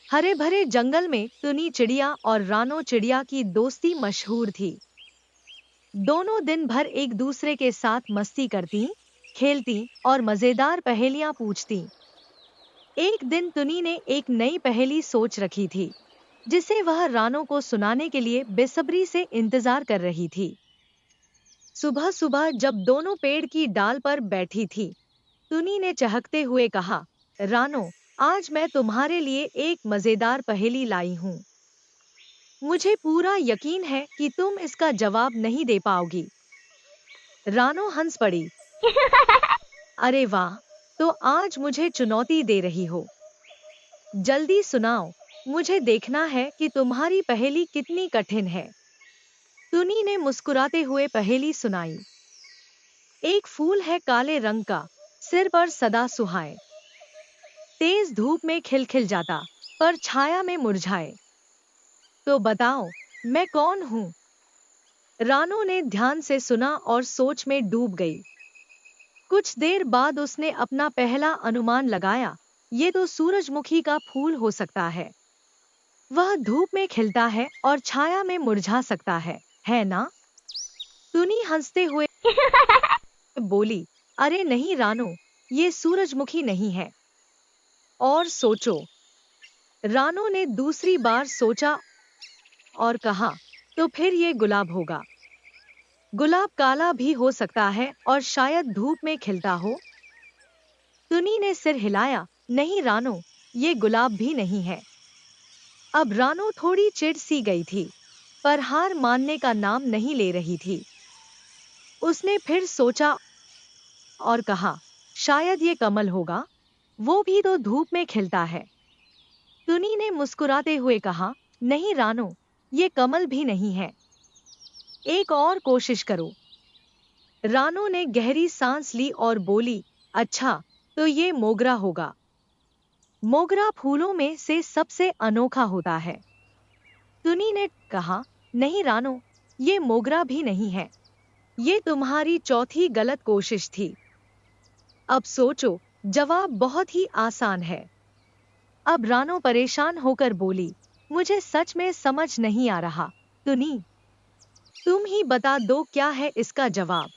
हरे भरे जंगल में टुनी चिड़िया और रानो चिड़िया की दोस्ती मशहूर थी। दोनों दिन भर एक दूसरे के साथ मस्ती करती, खेलती और मजेदार पहेलियां पूछती। एक दिन टुनी ने एक नई पहेली सोच रखी थी, जिसे वह रानो को सुनाने के लिए बेसब्री से इंतजार कर रही थी। सुबह सुबह जब दोनों पेड़ की डाल पर बैठी थी, टुनी ने चहकते हुए कहा, रानो, आज मैं तुम्हारे लिए एक मजेदार पहेली लाई हूँ। मुझे पूरा यकीन है कि तुम इसका जवाब नहीं दे पाओगी। रानो हंस पड़ी। अरे वाह, तो आज मुझे चुनौती दे रही हो। जल्दी सुनाओ, मुझे देखना है कि तुम्हारी पहेली कितनी कठिन है। टुनी ने मुस्कुराते हुए पहेली सुनाई। एक फूल है काले रंग का, सिर पर सदा सुहाए, तेज धूप में खिलखिल जाता, पर छाया में मुरझाए। तो बताओ, मैं कौन हूँ? रानो ने ध्यान से सुना और सोच में डूब गई। कुछ देर बाद उसने अपना पहला अनुमान लगाया, ये तो सूरजमुखी का फूल हो सकता है। वह धूप में खिलता है और छाया में मुरझा सकता है ना? टुनी हंसते हुए बोली, अरे नहीं रानो, ये सूरजमुखी नहीं है। और सोचो। रानो ने दूसरी बार सोचा और कहा, तो फिर ये गुलाब होगा। गुलाब काला भी हो सकता है और शायद धूप में खिलता हो। टुनी ने सिर हिलाया, नहीं रानो, ये गुलाब भी नहीं है। अब रानो थोड़ी चिढ़ सी गई थी, पर हार मानने का नाम नहीं ले रही थी। उसने फिर सोचा और कहा, शायद ये कमल होगा, वो भी तो धूप में खिलता है। टुनी ने मुस्कुराते हुए कहा, नहीं रानो, ये कमल भी नहीं है। एक और कोशिश करो। रानो ने गहरी सांस ली और बोली, अच्छा, तो ये मोगरा होगा। मोगरा फूलों में से सबसे अनोखा होता है। टुनी ने कहा, नहीं रानो, ये मोगरा भी नहीं है। ये तुम्हारी चौथी गलत कोशिश थी। अब सोचो, जवाब बहुत ही आसान है। अब रानो परेशान होकर बोली, मुझे सच में समझ नहीं आ रहा। टुनी, तुम ही बता दो क्या है इसका जवाब।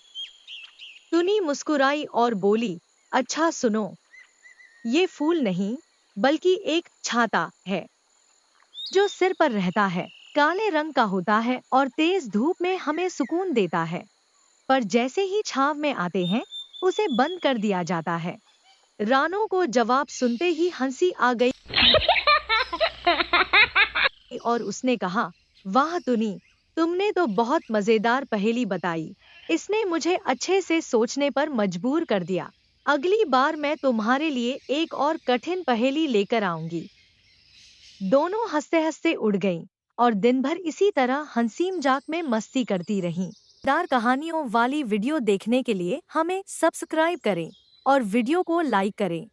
टुनी मुस्कुराई और बोली, अच्छा सुनो, ये फूल नहीं, बल्कि एक छाता है, जो सिर पर रहता है, काले रंग का होता है और तेज धूप में हमें सुकून देता है। पर जैसे ही छांव में आते हैं, उसे बंद कर दिया जाता है। रानो को जवाब सुनते ही हंसी आ गई और उसने कहा, वाह टुनी, तुमने तो बहुत मजेदार पहेली बताई। इसने मुझे अच्छे से सोचने पर मजबूर कर दिया। अगली बार मैं तुम्हारे लिए एक और कठिन पहेली लेकर आऊंगी। दोनों हंसते हंसते उड़ गईं और दिन भर इसी तरह हंसी मजाक में मस्ती करती रहीं। मजेदार कहानियों वाली वीडियो देखने के लिए हमें सब्सक्राइब करें और वीडियो को लाइक करें।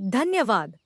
धन्यवाद।